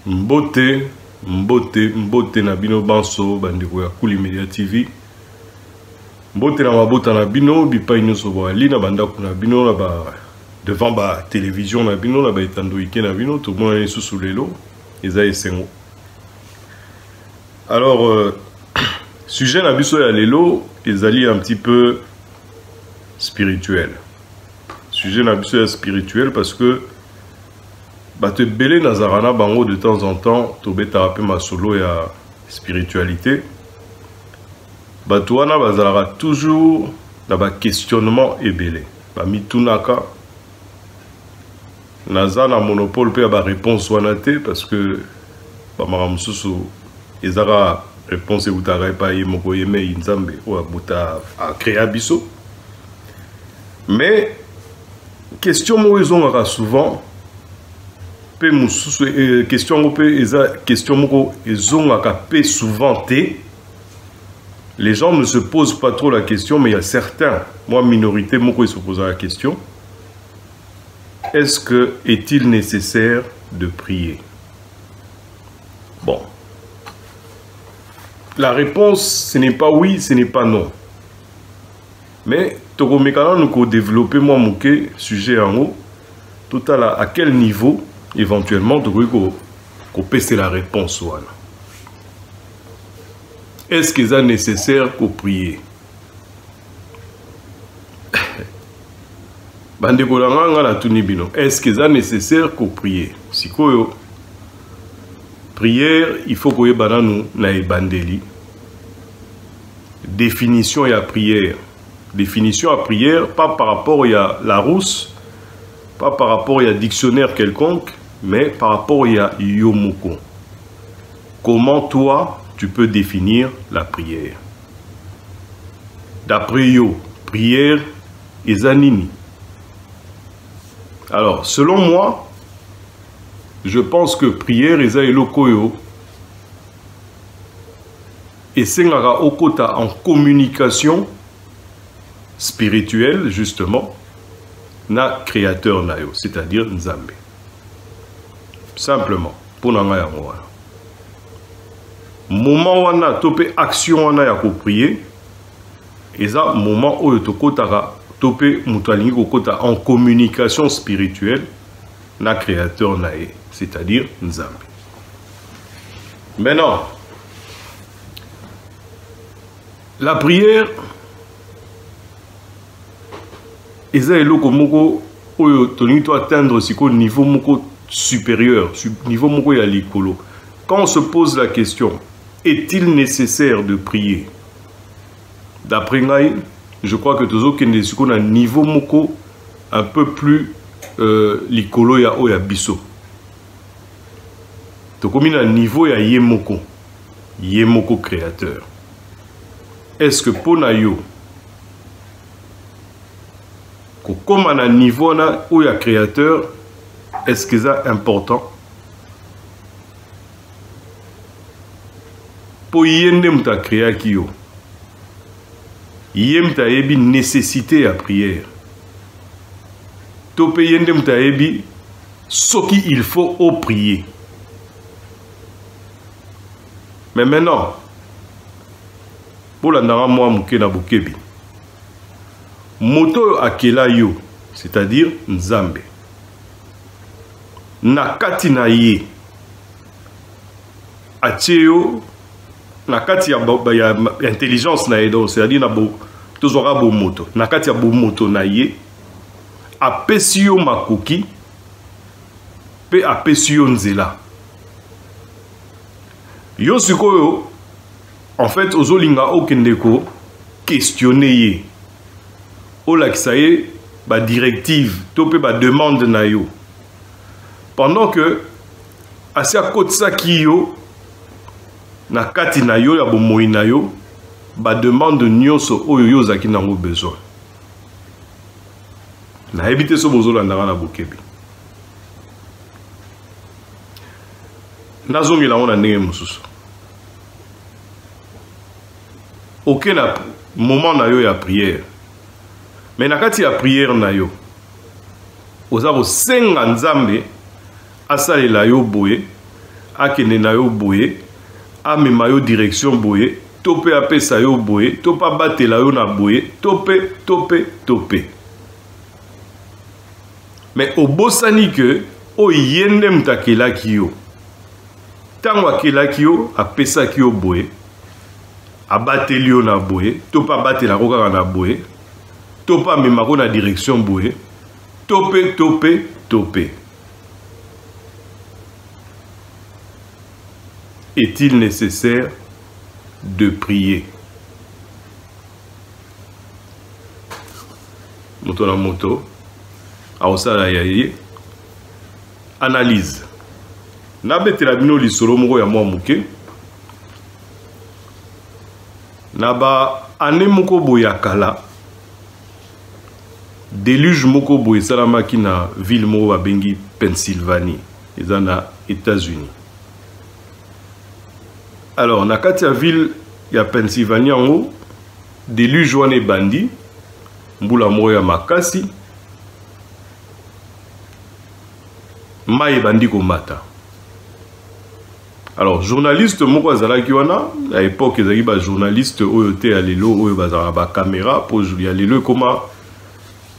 Mbote na bino banso bandeko ya Kuli Media TV. Mbote na mabota na bino bipai nyonso bali na bandako na bino na ba devant ba télévision na bino na ba etando ike na bino to mona lisusu lelo eza esengo. Alors sujet na biso ya lelo ezali un petit peu spirituel. Sujet na biso ya spirituel parce que te belé nazarana bango de temps en temps to beta rapé ma solo ya spiritualité. Batouana bazalaka toujours dans ba questionnement ebelé. Ba mitunaka nazana monopole pe ba réponse wana te parce que ba maramususu ezara réponse utara pa yemoko yeme inzambe ou abuta a créer biso. Mais question mo ezongaka souvent pe mususu question mo pe eza question moko ezongaka pe souvent te. Les gens ne se posent pas trop la question, mais il y a certains, moi minorité, moi qui se posent la question. Est-il nécessaire de prier? Bon. La réponse, ce n'est pas oui, ce n'est pas non. Mais, nous avons développé moi mon sujet en haut. Tout à quel niveau, éventuellement, nous passer la réponse. Voilà. Est-ce qu'il est nécessaire qu'on prie? Est-ce qu'il est nécessaire qu'on prie? Si quoi prière, il faut qu'on ait na bandeli. Définition à prière. Définition à prière, pas par rapport à la rousse, pas par rapport à dictionnaire quelconque, mais par rapport à yomoko. Comment toi tu peux définir la prière? D'après yo, prière est anini. Alors, selon moi, je pense que prière est elokoyo et c'est en communication spirituelle, justement, na créateur nayo, c'est-à-dire Nzambe. Simplement, pour n'anga moi. Moment wana topé action wana ya ko prier eza moment oyo tokotaka topé mutualingi kokota en communication spirituelle na créateur nae, c'est-à-dire Nzambe. Maintenant, la prière eza eloko moko oyo tolingi to atteindre siko niveau moko supérieur, niveau moko ya likolo. Quand on se pose la question, est-il nécessaire de prier? D'après moi, je crois que tous autres ont un niveau moko un peu plus likolo ya oya biso. Donc comme un niveau ya yemoko créateur. Est-ce que pour nayo comme un niveau na oya créateur, est-ce que c'est important? Po yende mta créa kiyo. Yem ta ebi nécessité à prière. Tope yende mta ebi ce qu'il faut au prier. Mais maintenant, pour la nara moi mouke na bokebi. Moto akela yo, c'est-à-dire Nzambe. Nakati na ye. Atieyo na kati ya intelligence na edo, c'est-à-dire na bo tozora bo moto na kati ya bo moto na ye apesi yo makoki pe apesi yo nzela yo sikoyo en fait ozolinga okendeko questionner ye olakisa ye ba directive to pe ba demande na yo pendant que asia kotisa ki yo na kati na yo ya bomoi na yo ba demande nyonso oyo yo zaki nango besoin na ebite so bozola ndanga na bokebi nazongela ona ndenge mususu aucun moment na yo ya prière mais na kati ya prière na yo oza ko senga Nzambe asalela yo boye akende na yo boye amema yo direction boye to pe apesa yo boye to pa batela yo na boye to pe mais obosani que o yende mtakelaki yo tango akelaki yo apesaki yo boye abateli yo na boye to pa batela ko kaka na boye to pa mema ko na direction boye to pe est-il nécessaire de prier? Moto na moto aosala yaye analyse na betela bino lisolo moko ya mwa muke na ba ane moko boye ya kala déluge moko boye esalamaki na ville moko babengi Pennsylvanie eza na États-Unis. Alors na kati ya ville ya Pennsylvanie yango déluge wana ebandi mbula moko ya makasi mai ebandi komata. Alors journaliste moko azalaki wana à époque ezalaki ba journaliste oyo te ya lelo oyo bazala ba caméra pour ya lelo koma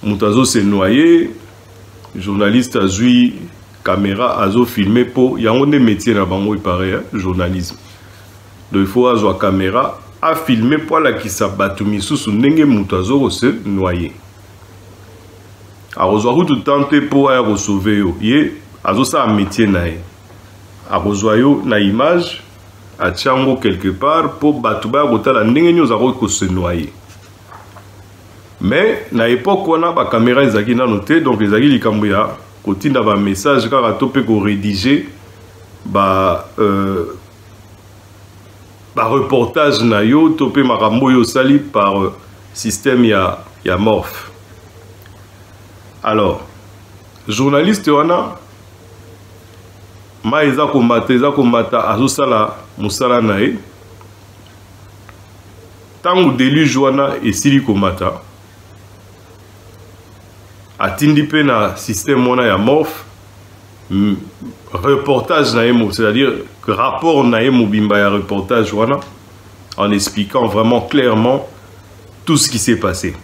moto azo se noyer journaliste azui caméra azo filmer po yango nde métier na bango pareil journalisme. Donc il faut avoir caméra à filmer pour la qui s'abattu misusu ndenge moto azo se noyer. Arozwa tout tenter pour ya sauver yo. Ye azo sa métier na ye. Arozwa yo na image a tiango quelque part pour batuba kotala ndenge nyo zako ko se noyer. Mais na époque wana ba caméra ezaki na noté donc ezaki likambo ya kotinda ba message kaka to pe ko rédiger ba reportage na yo to pe makambo yo sali par système ya morph. Alors journaliste wana ma eza komata azosala musala na ye tango déluge wana esili komata atindi pe na système wana ya morph reportage na ye, c'est-à-dire que rapport na ye mobimba ya reportage wana en expliquant vraiment clairement tout ce qui s'est passé.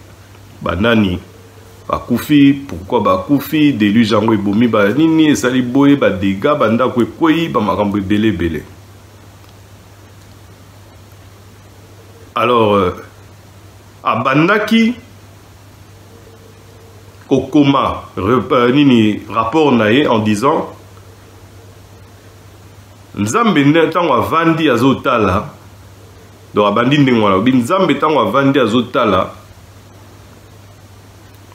Banani bakufi, pourquoi bakufi, déluge yango ebomi ba nini esali boye ba dégâts banda ko ekoyi ba makambo belé. Alors abandaki kokoma nini rapport na ye en disant Nzambe ntango avandi azotala donc abandi ndenge wana bi Nzambe ntango avandi azotala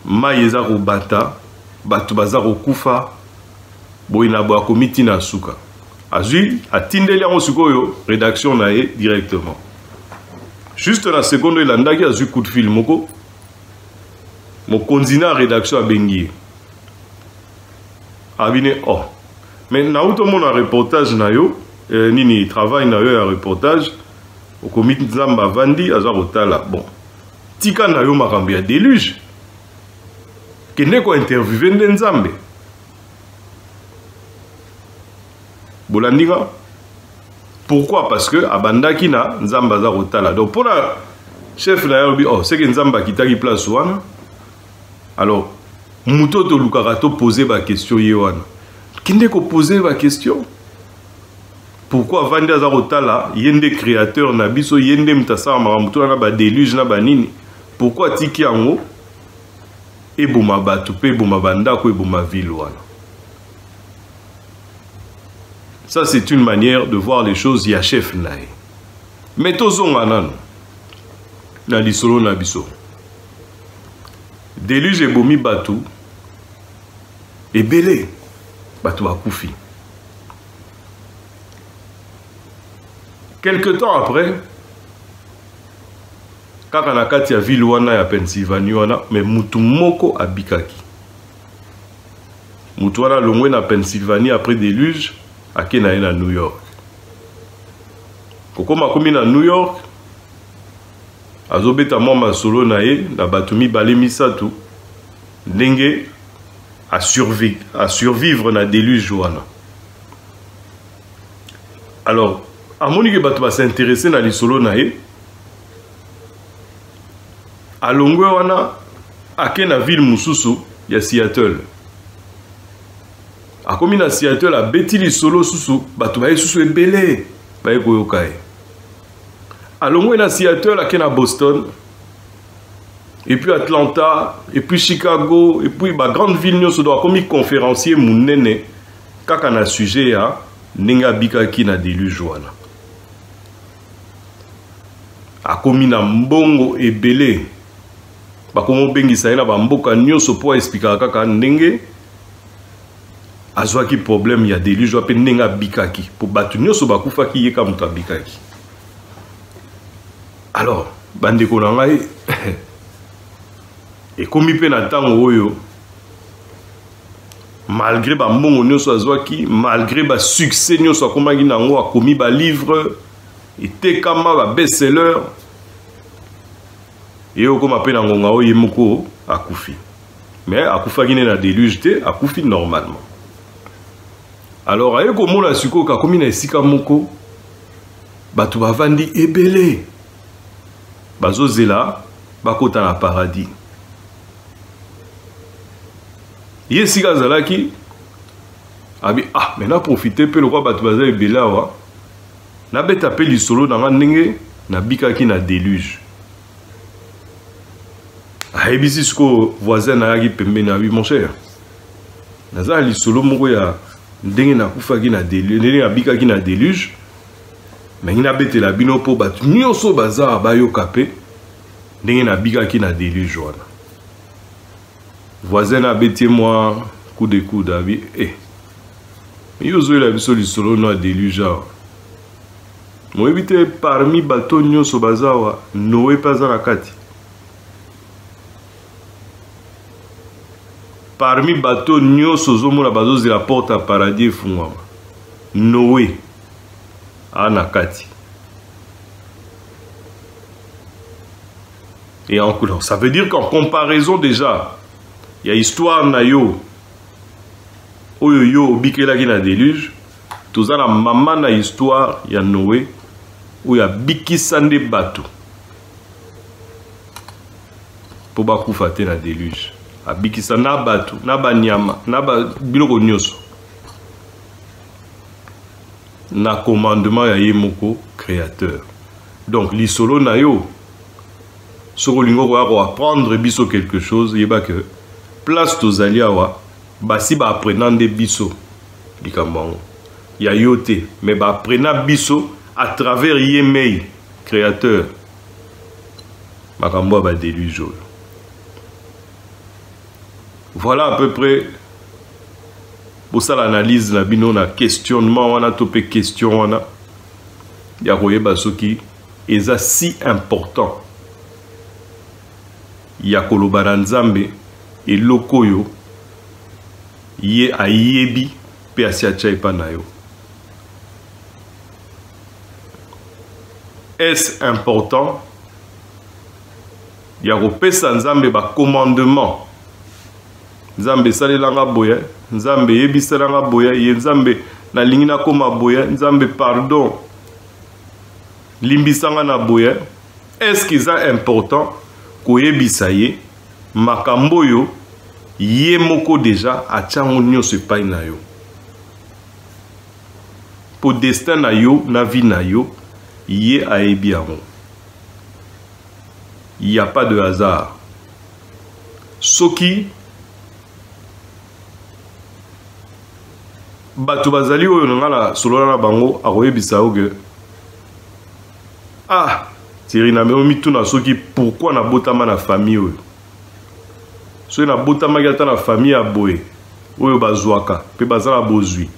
mai eza kobata bato baza kokufa boye na bo akomiti na suka azui atindeli yango sikoyo rédaction na ye directement juste na seconde elandaki azui coup de fil moko mokonzi na rédaction abengi abine oh mais na utomona reportage na yo nini travail na yo ya reportage au comité Nzamba vandi aza kotala bon tika na yo makambo ya déluge kende ko interviewer nde Nzambe bolandinga pourquoi parce que abandaki na Nzamba aza kotala donc pour la chef na yo bi oh c'est que Nzamba kitaki place wana alors muto to lukaka to poser ba question ye wana kende ko poser ba question pourquoi vandi aza kotala yende créateur na biso yende mtasa mamuto na ba déluge na banini pourquoi tiki yango eboma batu pe eboma bandako eboma ville wana. Ça c'est une manière de voir les choses ya chef nae mais tozonga nano na lisolo na biso déluge ebomi batu ebele batu bakufi. Quelque temps après kaka na kati ya ville wana ya Pennsylvanie wana mais mutu moko abikaki mutu wana longwe na Pennsylvanie après déluge ake na ye na New York kokoma komi na New York azobeta mwa masolo na ye na bato mibale misatu ndenge a survivre na déluge wana Alors, à mon niveau, tu vas s'intéresser dans les solos nae. À longueur, on a à la ville Moussousou, il y a Seattle. A comme il y a Seattle, à Betty les solos Soussou, tu vas Soussou est belé. À longueur, il y a Seattle, à Boston. Et puis Atlanta, et puis Chicago, et puis la grande ville, nous doit comme conférencier mon néné, quand on a sujet à Nenga Bika qui na déluge. A komi na mbongo ebele bakomo bengisa ina bamboka nyonso po expliquer kaka ndenge azwaki problème ya déluge pe Nenga bikaki po batu nyonso bakufaki yeka muta bikaki. Alors bandeko na ngai et komi pe na tango oyo malgré ba mbongo nyonso azwaki, malgré ba succès nyonso akomaki nango akomi ba livre et kama ba best-seller et au comme appelle en ngao yemoko akufi. Mais akufa qui n'est na déluge te akufi normalement. Alors ayo komo na suko ka komi na esika moko batu bavandi ebele bazozela bakota na paradis. Yesika zalaki abi maintenant profiter pe le roi batu baza ebele wa na beta pe lisolo na ndenge na bikaki na déluge. Aibisi suko voisin na yaki pembe na mon cher. Naza lisolo moko ya ndenge na kufaki na déluge, ndenge na bikaki na déluge. Mais ina bete la bino po batu nyonso baza bayoka pe ndenge na bikaki na déluge wana. Voisin na bete moi coup de coude abi yozo la biso lisolo na déluge. Moi éviter parmi bateau nyonso bazawa Noé pas na kati. Parmi bateau nyonso zomona bazozi la porte à paradis fungwa Noé na kati. Et en couleur, ça veut dire qu'en comparaison déjà, il y a histoire na yo oyo yo bikela ki na déluge, toza na mama na histoire ya Noé où il y a bikisande bateau pour bakufa te na déluge. A bikisa na bateau, na banyama, na biloko nyonso. Na commandement ya yemoko créateur. Donc lisolo na yo soko lingo ko apprendre biso quelque chose, yeba que place tozali awa basi ba apprenant de biso likambango. Ya yote mais ba apprenant biso à travers Yemei, créateur. Makambo ba déluge. Voilà à peu près pour ça l'analyse na bino na questionnement wana topé question wana ya koyeba soki eza si important ya koloba na Nzambe eloko yo ye ayebi pe asiacha epa na yo. Est-ce important? Il y a repesa Nzambe ba commandement. Nzambe salelanga boya, Nzambe yebisalanga boya, ye Nzambe na lingina koma boya, Nzambe pardon. Limbisanga na boya. Est-ce que c'est important ko yebisa ye makambo yo ye moko déjà atyango nyonso epai na yo. Po destin na yo, na vie na yo, yé ayebi yango. Il n'y a pas de hasard. Soki batu bazali oyo ngala solo na bango akoyebisa oge tiri na meo mituna soki pourquoi na botama na famille oyo. Soki na botama ata na famille ya boye oyo bazwaka pe bazala bozwi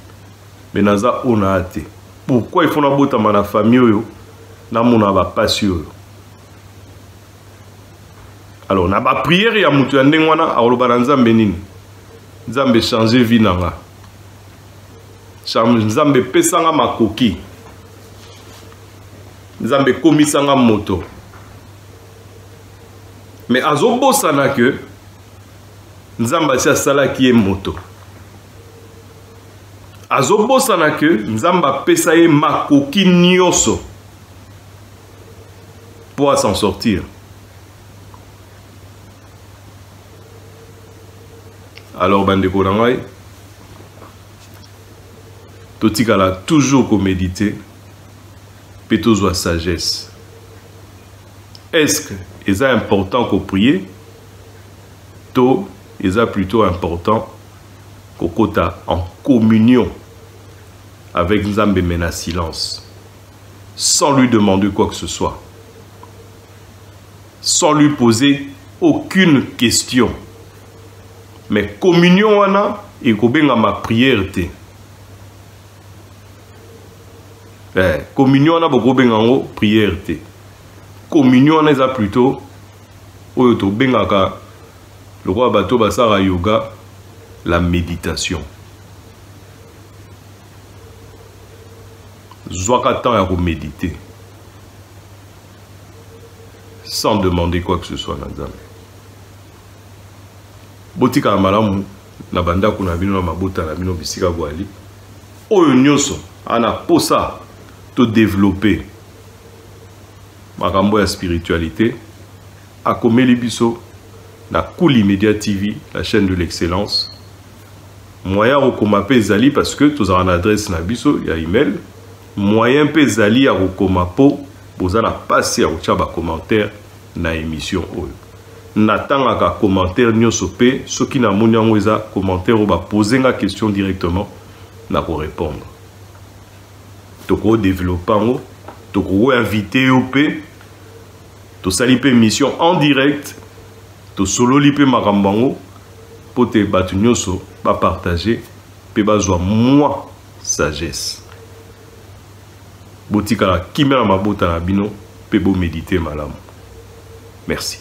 mais naza ona ate. Pourquoi il faut na botama na famille oyo na mona ba pasi oyo. Alors na ba prière ya mutu ya ndenge wana akoloba na Nzambe nini? Nzambe changer vie nanga. Nzambe pesanga makoki. Nzambe komisanga moto. Mais azobosana que Nzambe si asala ki e moto. azobosana ke nzamba pesa ye makoki nyonso pour s'en sortir. Alors bandeko na ngai totikala toujours ko méditer pe tozwa sagesse. Est-ce que c'est important qu'on prie? To est plutôt important qu'on kota en communion avec Nzambe mena silence, sans lui demander quoi que ce soit, sans lui poser aucune question. Mais communion wana et kobenga ma prière te. Communion wana bokobenga ngo prière te. Communion wana eza plutôt oyo to bengaka le roi bato basara yoga la méditation. Zwaka temps à méditer sans demander quoi que ce soit na Nzambe. Botika malamu na banda kuna bino na mabota na bino bisika bwali. Oyo nyonso ana posa to développer makambo ya spiritualité akomeli biso na Kuli Media TV, la chaîne de l'excellence. Moyen okoma pe zali parce que tous en adresse na biso ya email. Moyen pe zali ya okoma po bozana passer au chaba commentaire na émission oyo. Natanga commentaire nyonso pe soki na moni yango eza commentaire o ba poser nga question directement na ko répondre. Toko développer ngo, toko inviter yo pe to sali pe émission en direct, to solo li pe makambango pote batu nyonso ba partager pe bazwa moi sagesse. Botika la kimela mabota na bino pe bo méditer malamu. Merci.